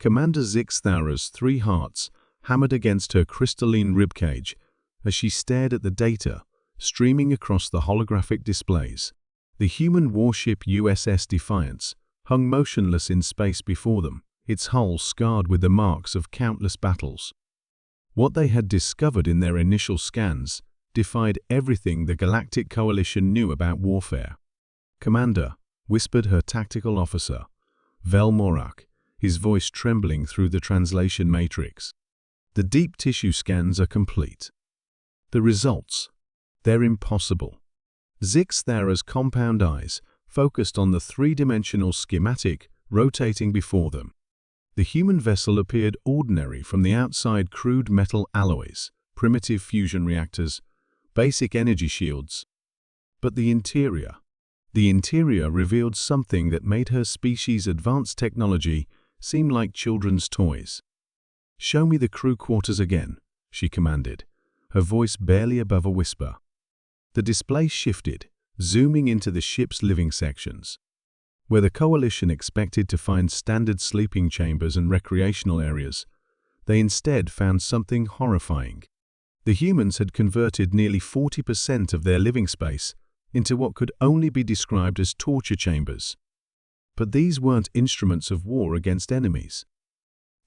Commander Zixthara's 3 hearts hammered against her crystalline ribcage as she stared at the data streaming across the holographic displays. The human warship USS Defiance hung motionless in space before them, its hull scarred with the marks of countless battles. What they had discovered in their initial scans defied everything the Galactic Coalition knew about warfare. "Commander," whispered her tactical officer, Vel Morak, his voice trembling through the translation matrix. "The deep tissue scans are complete. The results, they're impossible." Zixthara's compound eyes focused on the 3-dimensional schematic rotating before them. The human vessel appeared ordinary from the outside: crude metal alloys, primitive fusion reactors, basic energy shields. But the interior revealed something that made her species' advanced technology seem like children's toys. "Show me the crew quarters again," she commanded, her voice barely above a whisper. The display shifted, zooming into the ship's living sections. Where the Coalition expected to find standard sleeping chambers and recreational areas, they instead found something horrifying. The humans had converted nearly 40% of their living space into what could only be described as torture chambers. But these weren't instruments of war against enemies.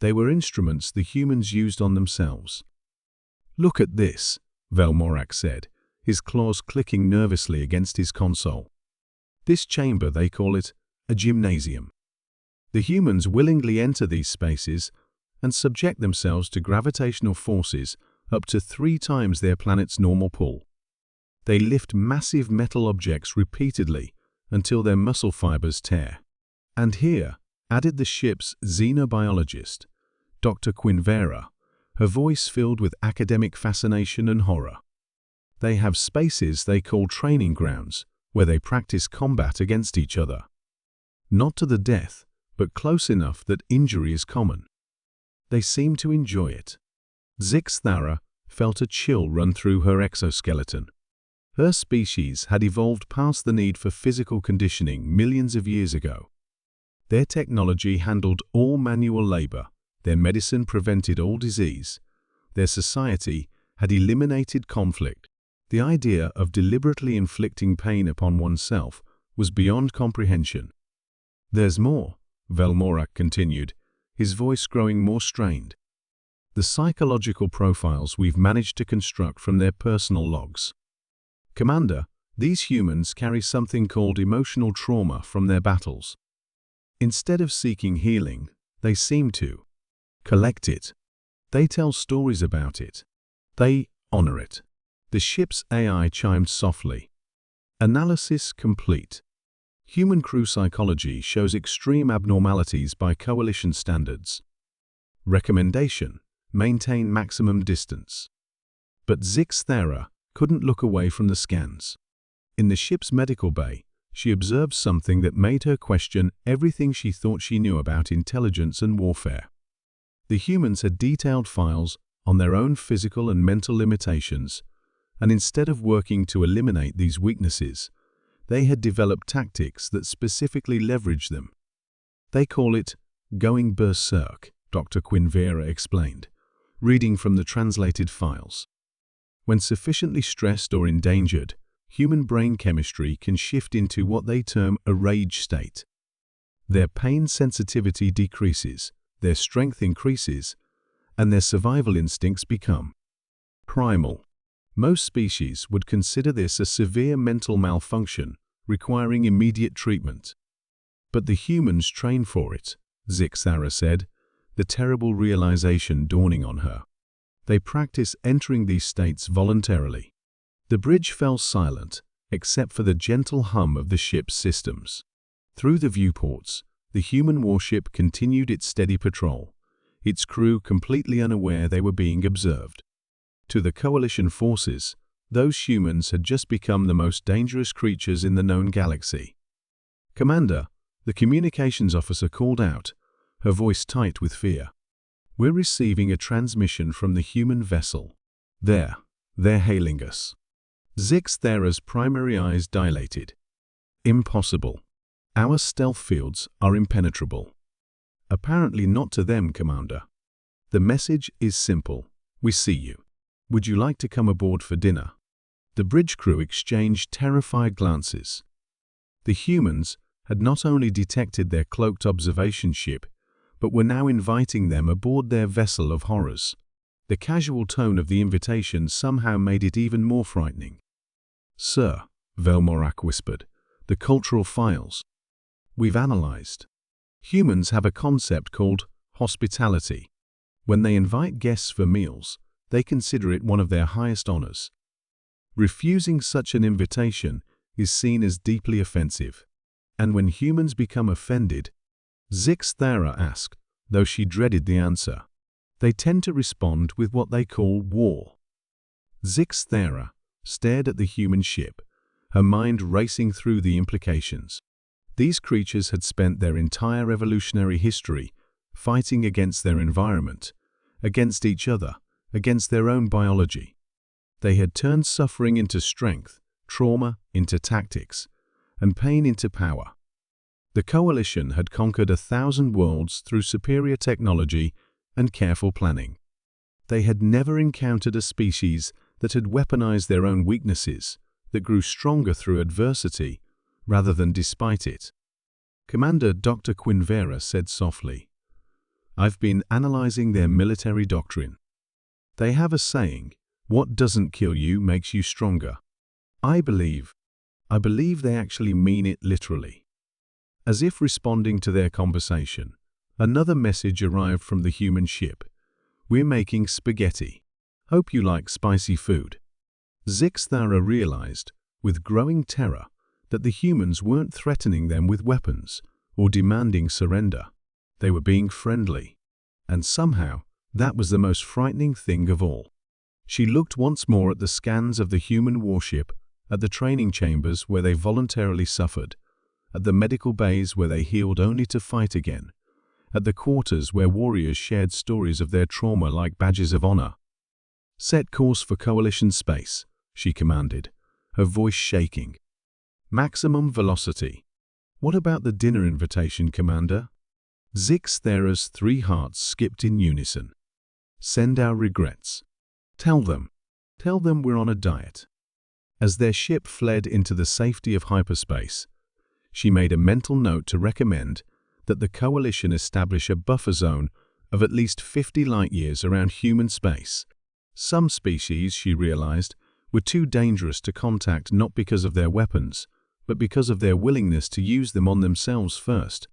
They were instruments the humans used on themselves. "Look at this," Vel Morak said, his claws clicking nervously against his console. "This chamber, they call it a gymnasium. The humans willingly enter these spaces and subject themselves to gravitational forces up to 3 times their planet's normal pull. They lift massive metal objects repeatedly until their muscle fibers tear." "And here," added the ship's xenobiologist, Dr. Quinvera, her voice filled with academic fascination and horror, "they have spaces they call training grounds where they practice combat against each other. Not to the death, but close enough that injury is common. They seem to enjoy it." Zixthara felt a chill run through her exoskeleton. Her species had evolved past the need for physical conditioning millions of years ago. Their technology handled all manual labor, their medicine prevented all disease, their society had eliminated conflict. The idea of deliberately inflicting pain upon oneself was beyond comprehension. "There's more," Vel Morak continued, his voice growing more strained. "The psychological profiles we've managed to construct from their personal logs. Commander, these humans carry something called emotional trauma from their battles. Instead of seeking healing, they seem to collect it. They tell stories about it. They honor it." The ship's AI chimed softly. "Analysis complete. Human crew psychology shows extreme abnormalities by Coalition standards. Recommendation: maintain maximum distance." But Zixthara couldn't look away from the scans. In the ship's medical bay, she observed something that made her question everything she thought she knew about intelligence and warfare. The humans had detailed files on their own physical and mental limitations, and instead of working to eliminate these weaknesses, they had developed tactics that specifically leveraged them. "They call it going berserk," Dr. Quinvera explained, reading from the translated files. "When sufficiently stressed or endangered, human brain chemistry can shift into what they term a rage state. Their pain sensitivity decreases, their strength increases, and their survival instincts become primal. Most species would consider this a severe mental malfunction requiring immediate treatment. But the humans train for it," Zixthara said, the terrible realization dawning on her. "They practice entering these states voluntarily." The bridge fell silent, except for the gentle hum of the ship's systems. Through the viewports, the human warship continued its steady patrol, its crew completely unaware they were being observed. To the Coalition forces, those humans had just become the most dangerous creatures in the known galaxy. "Commander," the communications officer called out, her voice tight with fear. "We're receiving a transmission from the human vessel. They're hailing us." Zixthara's primary eyes dilated. "Impossible. Our stealth fields are impenetrable." Apparently not to them, Commander. The message is simple. We see you. Would you like to come aboard for dinner? The bridge crew exchanged terrified glances. The humans had not only detected their cloaked observation ship, but were now inviting them aboard their vessel of horrors. The casual tone of the invitation somehow made it even more frightening. "Sir," Velmorak whispered, "the cultural files. We've analyzed. Humans have a concept called hospitality. When they invite guests for meals, they consider it one of their highest honors. Refusing such an invitation is seen as deeply offensive. And when humans become offended," Zixthara asked, though she dreaded the answer, "they tend to respond with what they call war." Zixthara stared at the human ship, her mind racing through the implications. These creatures had spent their entire evolutionary history fighting against their environment, against each other, against their own biology. They had turned suffering into strength, trauma into tactics, and pain into power. The Coalition had conquered 1,000 worlds through superior technology and careful planning. They had never encountered a species that had weaponized their own weaknesses, that grew stronger through adversity rather than despite it. Commander Dr. Quinvera said softly, "I've been analyzing their military doctrine. They have a saying, 'What doesn't kill you makes you stronger.' I believe they actually mean it literally." As if responding to their conversation, another message arrived from the human ship. "We're making spaghetti. Hope you like spicy food." Zixthara realized, with growing terror, that the humans weren't threatening them with weapons or demanding surrender. They were being friendly. And somehow, that was the most frightening thing of all. She looked once more at the scans of the human warship, at the training chambers where they voluntarily suffered, at the medical bays where they healed only to fight again, at the quarters where warriors shared stories of their trauma like badges of honor. "Set course for Coalition space," she commanded, her voice shaking. "Maximum velocity." "What about the dinner invitation, Commander?" Zixthara's 3 hearts skipped in unison. "Send our regrets. Tell them we're on a diet." As their ship fled into the safety of hyperspace, she made a mental note to recommend that the Coalition establish a buffer zone of at least 50 light-years around human space. Some species, she realized, were too dangerous to contact not because of their weapons, but because of their willingness to use them on themselves first.